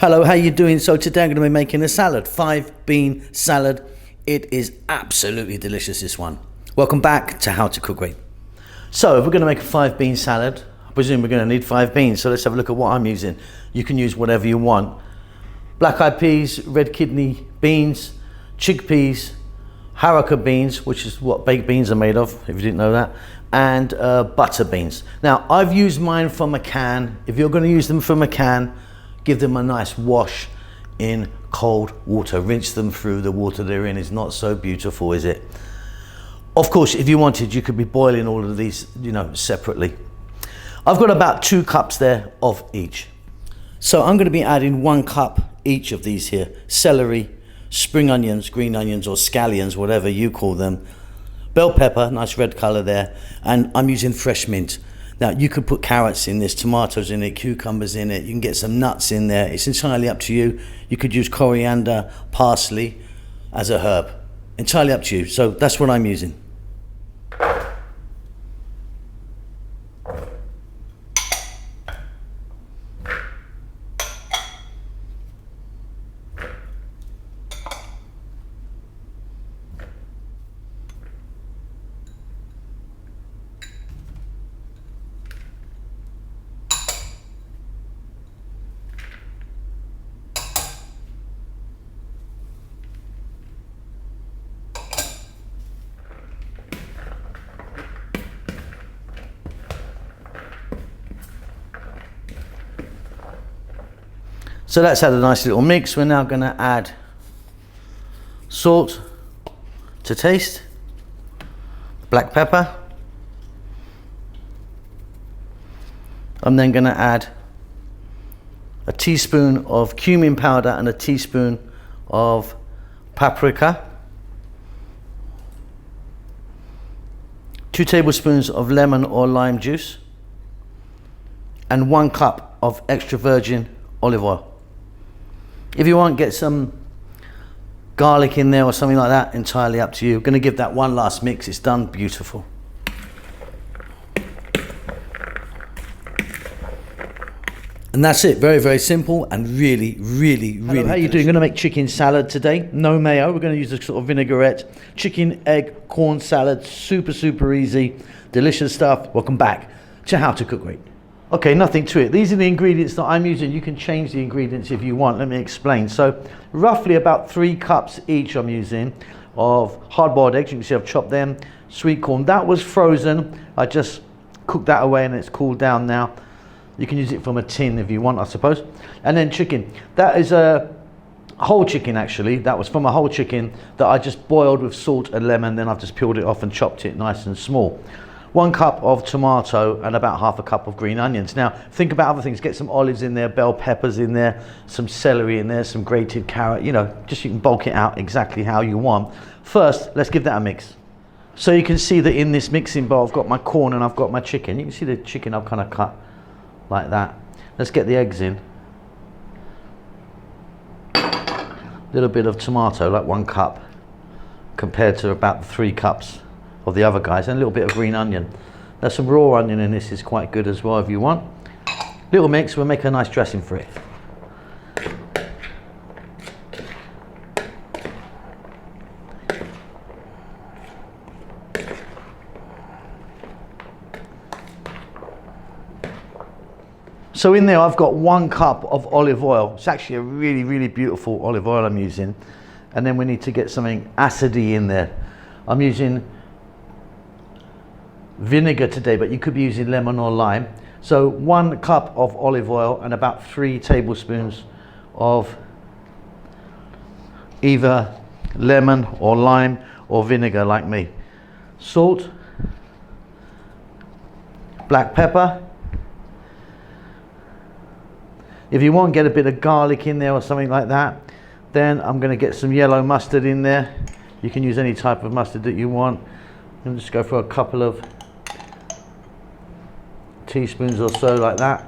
Hello, how you doing? So today I'm going to be making a salad, 5-bean salad. It is absolutely delicious, this one. Welcome back to How to Cook Great. So if we're going to make a 5-bean salad, I presume we're going to need 5 beans. So let's have a look at what I'm using. You can use whatever you want. Black-eyed peas, red kidney beans, chickpeas, haricot beans, which is what baked beans are made of, if you didn't know that, and butter beans. Now, I've used mine from a can. If you're going to use them from a can, give them a nice wash in cold water. Rinse them through. The water they're in is not so beautiful, is it? Of course, if you wanted, you could be boiling all of these, separately. I've got about 2 cups there of each. So I'm going to be adding 1 cup each of these here. Celery, spring onions, green onions, or scallions, whatever you call them. Bell pepper, nice red color there. And I'm using fresh mint. Now, you could put carrots in this, tomatoes in it, cucumbers in it. You can get some nuts in there. It's entirely up to you. You could use coriander, parsley as a herb. Entirely up to you. So that's what I'm using. So that's had a nice little mix. We're now going to add salt to taste, black pepper. I'm then going to add a teaspoon of cumin powder and a teaspoon of paprika, 2 tablespoons of lemon or lime juice, and 1 cup of extra virgin olive oil. If you want, get some garlic in there or something like that, entirely up to you. I'm going to give that one last mix. It's done beautiful. And that's it. Very, very simple and really, really, really. Hello, how you doing? Going to make chicken salad today. No mayo. We're going to use a sort of vinaigrette. Chicken, egg, corn salad. Super, super easy. Delicious stuff. Welcome back to How to Cook Great. Okay, nothing to it. These are the ingredients that I'm using. You can change the ingredients if you want. Let me explain. So roughly about 3 cups each I'm using of hard-boiled eggs. You can see I've chopped them. Sweet corn. That was frozen. I just cooked that away and it's cooled down now. You can use it from a tin if you want, I suppose. And then chicken. That is a whole chicken, actually. That was from a whole chicken that I just boiled with salt and lemon. Then I've just peeled it off and chopped it nice and small. 1 cup of tomato and about half a cup of green onions. Now, think about other things. Get some olives in there, bell peppers in there, some celery in there, some grated carrot. Just you can bulk it out exactly how you want. First, let's give that a mix. So you can see that in this mixing bowl, I've got my corn and I've got my chicken. You can see the chicken I've kind of cut like that. Let's get the eggs in. A little bit of tomato, like 1 cup, compared to about 3 cups of the other guys, and a little bit of green onion. Now some raw onion in this is quite good as well if you want. Little mix, we'll make a nice dressing for it. So in there I've got 1 cup of olive oil. It's actually a really, really beautiful olive oil I'm using. And then we need to get something acidy in there. I'm using vinegar today, but you could be using lemon or lime. So 1 cup of olive oil and about 3 tablespoons of either lemon or lime or vinegar like me. Salt, black pepper. If you want, get a bit of garlic in there or something like that. Then I'm going to get some yellow mustard in there. You can use any type of mustard that you want. And just go for a couple of teaspoons or so like that.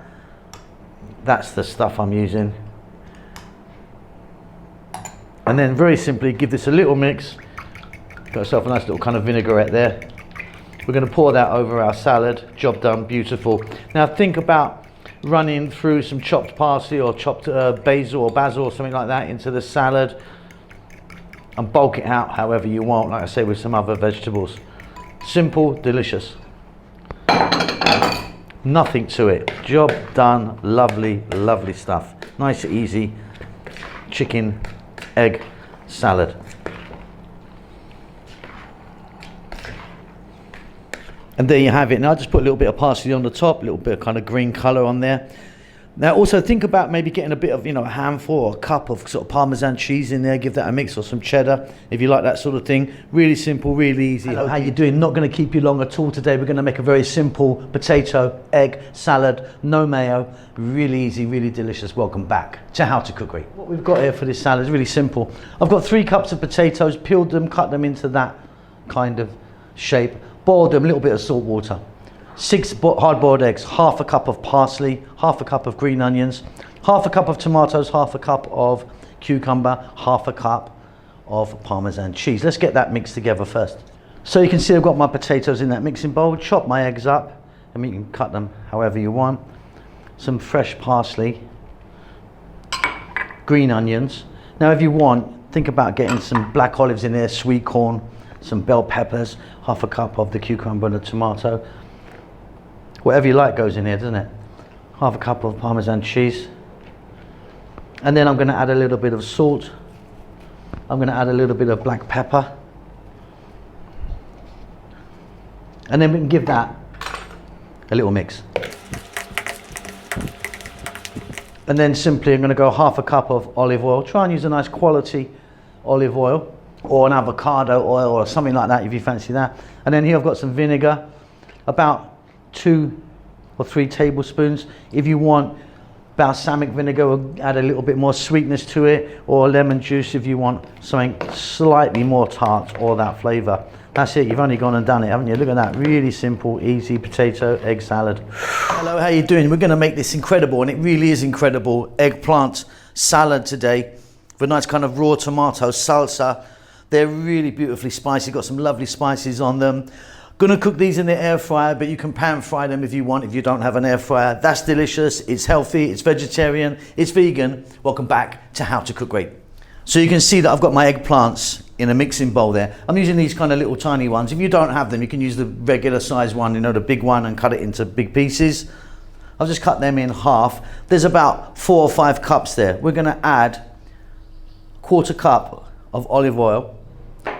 That's the stuff I'm using. And then very simply give this a little mix. Got yourself a nice little kind of vinaigrette there. We're going to pour that over our salad. Job done, beautiful. Now think about running through some chopped parsley or chopped basil or something like that into the salad, and bulk it out however you want, like I say, with some other vegetables. Simple, delicious. Nothing to it. Job done. Lovely, lovely stuff. Nice, easy chicken egg salad. And there you have it. Now just put a little bit of parsley on the top, a little bit of kind of green color on there. Now also think about maybe getting a bit of, a handful or a cup of sort of Parmesan cheese in there, give that a mix, or some cheddar if you like that sort of thing. Really simple, really easy. Hello, how you doing? Not going to keep you long at all today. We're going to make a very simple potato egg salad, no mayo, really easy, really delicious. Welcome back to How to Cook Great. What we've got here for this salad is really simple. I've got 3 cups of potatoes, peeled them, cut them into that kind of shape, boiled them, a little bit of salt water. 6 hard-boiled eggs, half a cup of parsley, half a cup of green onions, half a cup of tomatoes, half a cup of cucumber, half a cup of Parmesan cheese. Let's get that mixed together first. So you can see I've got my potatoes in that mixing bowl, chop my eggs up, and you can cut them however you want. Some fresh parsley, green onions. Now if you want, think about getting some black olives in there, sweet corn, some bell peppers, half a cup of the cucumber and the tomato. Whatever you like goes in here, doesn't it? Half a cup of Parmesan cheese. And then I'm going to add a little bit of salt. I'm going to add a little bit of black pepper. And then we can give that a little mix. And then simply I'm going to go half a cup of olive oil. Try and use a nice quality olive oil, or an avocado oil or something like that if you fancy that. And then here I've got some vinegar, about 2 or 3 tablespoons. If you want balsamic vinegar, add a little bit more sweetness to it, or lemon juice if you want something slightly more tart or that flavor. That's it, you've only gone and done it, haven't you? Look at that, really simple, easy potato egg salad. Hello, how you doing? We're going to make this incredible, and it really is incredible, eggplant salad today with a nice kind of raw tomato salsa. They're really beautifully spicy, got some lovely spices on them. Gonna cook these in the air fryer, but you can pan fry them if you want, if you don't have an air fryer. That's delicious, it's healthy, it's vegetarian, it's vegan. Welcome back to How to Cook Great. So you can see that I've got my eggplants in a mixing bowl there. I'm using these kind of little tiny ones. If you don't have them, you can use the regular size one, the big one, and cut it into big pieces. I've just cut them in half. There's about 4 or 5 cups there. We're gonna add 1/4 cup of olive oil.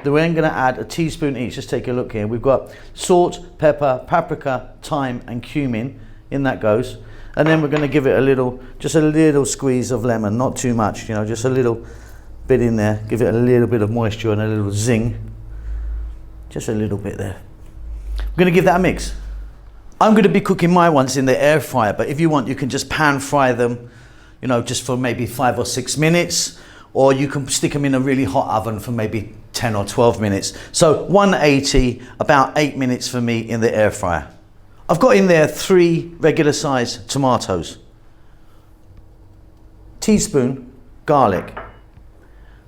Then we're going to add a teaspoon each. Just take a look here. We've got salt, pepper, paprika, thyme, and cumin. In that goes. And then we're going to give it just a little squeeze of lemon, not too much, just a little bit in there. Give it a little bit of moisture and a little zing. Just a little bit there. We're going to give that a mix. I'm going to be cooking my ones in the air fryer, but if you want, you can just pan fry them, just for maybe 5 or 6 minutes. Or you can stick them in a really hot oven for maybe 10 or 12 minutes. So 180, about 8 minutes for me in the air fryer. I've got in there 3 regular size tomatoes, teaspoon garlic,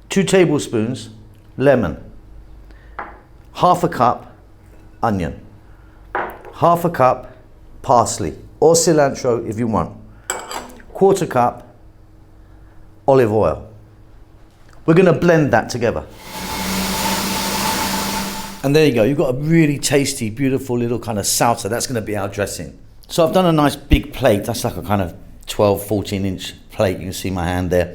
2 tablespoons lemon, half a cup onion, half a cup parsley or cilantro if you want, 1/4 cup olive oil. We're going to blend that together. And there you go, you've got a really tasty, beautiful little kind of salsa. That's going to be our dressing. So I've done a nice big plate. That's like a kind of 12, 14 inch plate. You can see my hand there.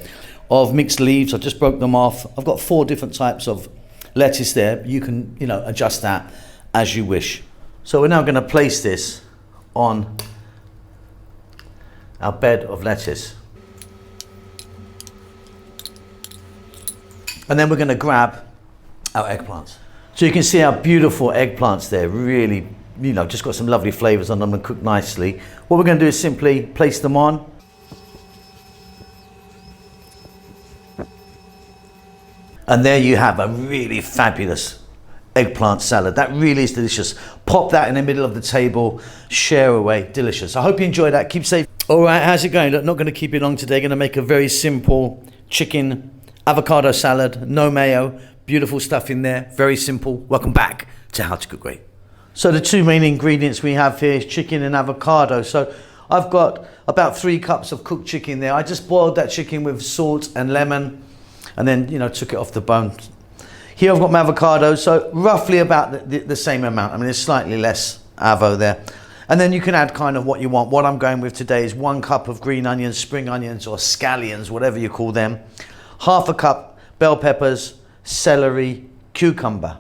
Of mixed leaves. I just broke them off. I've got 4 different types of lettuce there. You can, adjust that as you wish. So we're now going to place this on our bed of lettuce. And then we're going to grab our eggplants. So you can see our beautiful eggplants there, really, just got some lovely flavors on them and cooked nicely. What we're going to do is simply place them on. And there you have a really fabulous eggplant salad. That really is delicious. Pop that in the middle of the table, share away, delicious. I hope you enjoy that. Keep safe. All right, how's it going? Look, not going to keep it long today. Going to make a very simple chicken avocado salad, no mayo, beautiful stuff in there, very simple. Welcome back to How to Cook Great. So the 2 main ingredients we have here is chicken and avocado. So I've got about 3 cups of cooked chicken there. I just boiled that chicken with salt and lemon and then, you know, took it off the bone. Here I've got my avocado, so roughly about the same amount. I mean, there's slightly less avo there. And then you can add kind of what you want. What I'm going with today is 1 cup of green onions, spring onions, or scallions, whatever you call them. Half a cup bell peppers, celery, cucumber.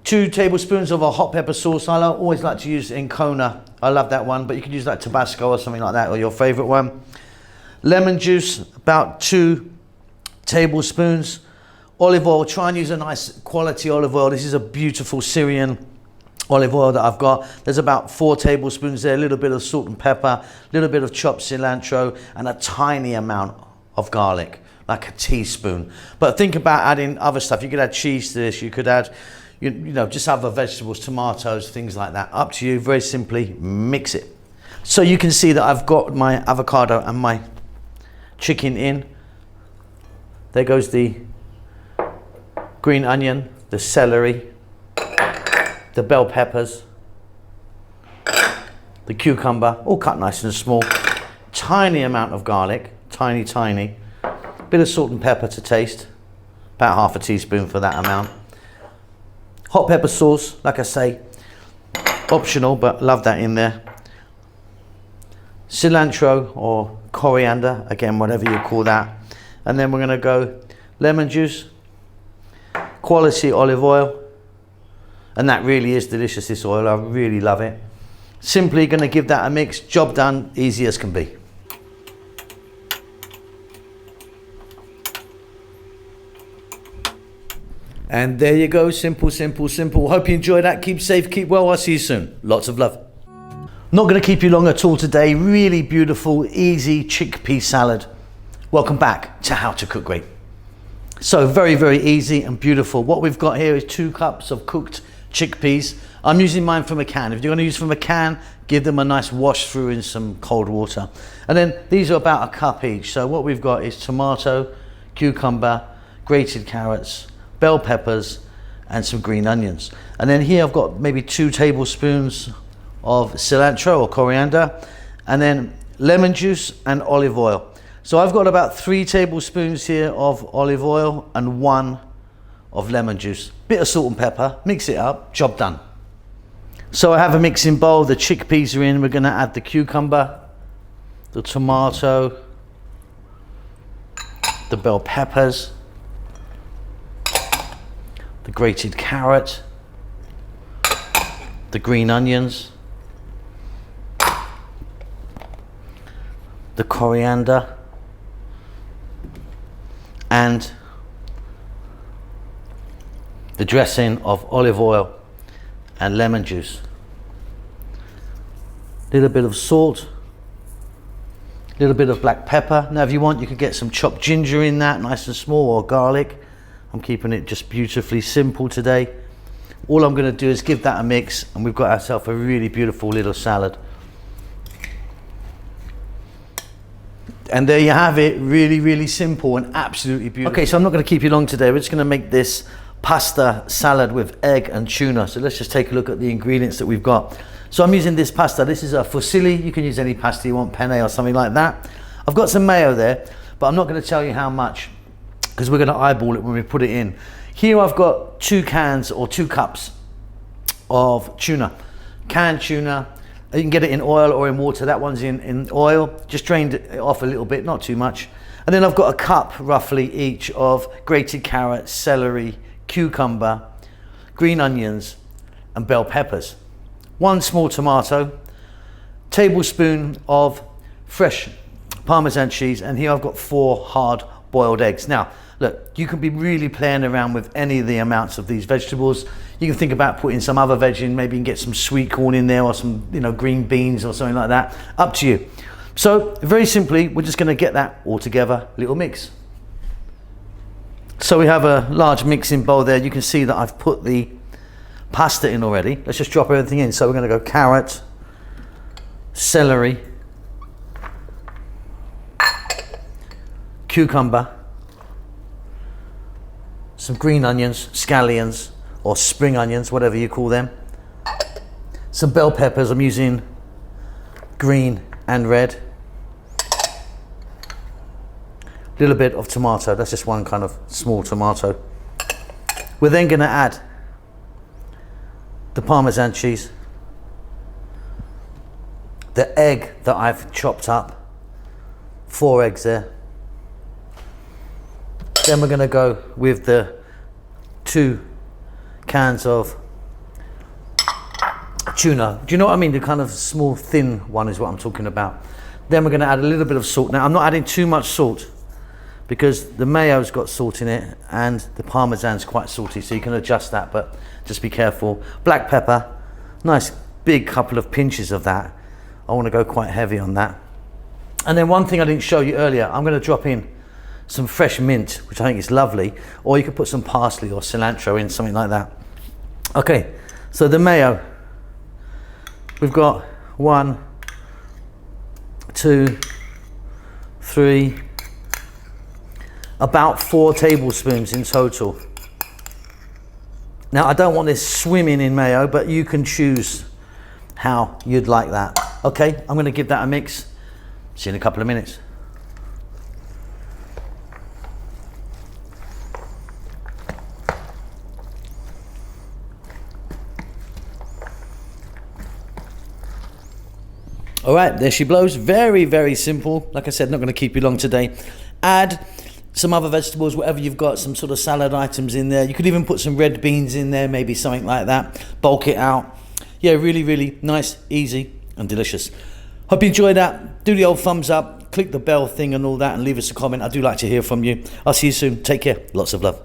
2 tablespoons of a hot pepper sauce. I always like to use Encona. I love that one, but you could use like Tabasco or something like that, or your favorite one. Lemon juice, about 2 tablespoons. Olive oil, try and use a nice quality olive oil. This is a beautiful Syrian olive oil that I've got. There's about 4 tablespoons there, a little bit of salt and pepper, a little bit of chopped cilantro, and a tiny amount of garlic, like a teaspoon. But think about adding other stuff. You could add cheese to this, you could add, you know, just other vegetables, tomatoes, things like that. Up to you. Very simply mix it. So you can see that I've got my avocado and my chicken in. There goes the green onion, the celery, the bell peppers, the cucumber, all cut nice and small. Tiny amount of garlic, tiny. Bit of salt and pepper to taste, about half a teaspoon for that amount. Hot pepper sauce, like I say, optional, but love that in there. Cilantro or coriander, again, whatever you call that. And then we're gonna go lemon juice, quality olive oil, and that really is delicious, this oil. I really love it. Simply gonna give that a mix. Job done, easy as can be. And there you go, simple. Hope you enjoyed that. Keep safe, keep well. I'll see you soon. Lots of love. Not going to keep you long at all today. Really beautiful, easy chickpea salad. Welcome back to How to Cook Great. So very easy and beautiful. What we've got here is 2 cups of cooked chickpeas. I'm using mine from a can. If you're going to use from a can, give them a nice wash through in some cold water. And then these are about 1 cup each. So what we've got is tomato, cucumber, grated carrots, bell peppers, and some green onions. And then here I've got maybe 2 tablespoons of cilantro or coriander, and then lemon juice and olive oil. So I've got about 3 tablespoons here of olive oil and 1 of lemon juice. Bit of salt and pepper, mix it up, job done. So I have a mixing bowl, the chickpeas are in, we're gonna add the cucumber, the tomato, the bell peppers, the grated carrot, the green onions, the coriander, and the dressing of olive oil and lemon juice. A little bit of salt, a little bit of black pepper. Now if you want, you could get some chopped ginger in that, nice and small, or garlic. I'm keeping it just beautifully simple today. All I'm going to do is give that a mix, and we've got ourselves a really beautiful little salad. And there you have it, really simple and absolutely beautiful. Okay, so I'm not going to keep you long today. We're just going to make this pasta salad with egg and tuna. So let's just take a look at the ingredients that we've got. So I'm using this pasta. This is a fusilli. You can use any pasta you want, penne or something like that. I've got some mayo there, but I'm not going to tell you how much, because we're going to eyeball it when we put it in. Here I've got 2 cans or 2 cups of tuna. Canned tuna. You can get it in oil or in water. That one's in oil. Just drained it off a little bit, not too much. And then I've got a cup roughly each of grated carrots, celery, cucumber, green onions, and bell peppers. 1 small tomato, tablespoon of fresh Parmesan cheese, and here I've got 4 hard boiled eggs. Now, look, you can be really playing around with any of the amounts of these vegetables. You can think about putting some other veg in, maybe you can get some sweet corn in there or some, green beans or something like that. Up to you. So, very simply, we're just gonna get that all together, little mix. So we have a large mixing bowl there. You can see that I've put the pasta in already. Let's just drop everything in. So we're gonna go carrot, celery, cucumber, some green onions, scallions, or spring onions, whatever you call them. Some bell peppers, I'm using green and red. Little bit of tomato, that's just one kind of small tomato. We're then going to add the Parmesan cheese, the egg that I've chopped up, 4 eggs there. Then we're going to go with the 2 cans of tuna. Do you know what I mean? The kind of small thin one is what I'm talking about. Then we're going to add a little bit of salt. Now I'm not adding too much salt because the mayo's got salt in it and the Parmesan's quite salty, so you can adjust that, but just be careful. Black pepper, nice big couple of pinches of that. I want to go quite heavy on that. And then one thing I didn't show you earlier, I'm going to drop in some fresh mint, which I think is lovely, or you could put some parsley or cilantro in, something like that. Okay, so the mayo, we've got 1, 2, 3, about 4 tablespoons in total. Now I don't want this swimming in mayo, but you can choose how you'd like that. Okay, I'm going to give that a mix. See you in a couple of minutes. All right, there she blows. Very, very simple. Like I said, not going to keep you long today. Add some other vegetables, whatever you've got, some sort of salad items in there. You could even put some red beans in there, maybe something like that. Bulk it out. Yeah, really, really nice, easy, and delicious. Hope you enjoyed that. Do the old thumbs up, click the bell thing and all that, and leave us a comment. I do like to hear from you. I'll see you soon. Take care. Lots of love.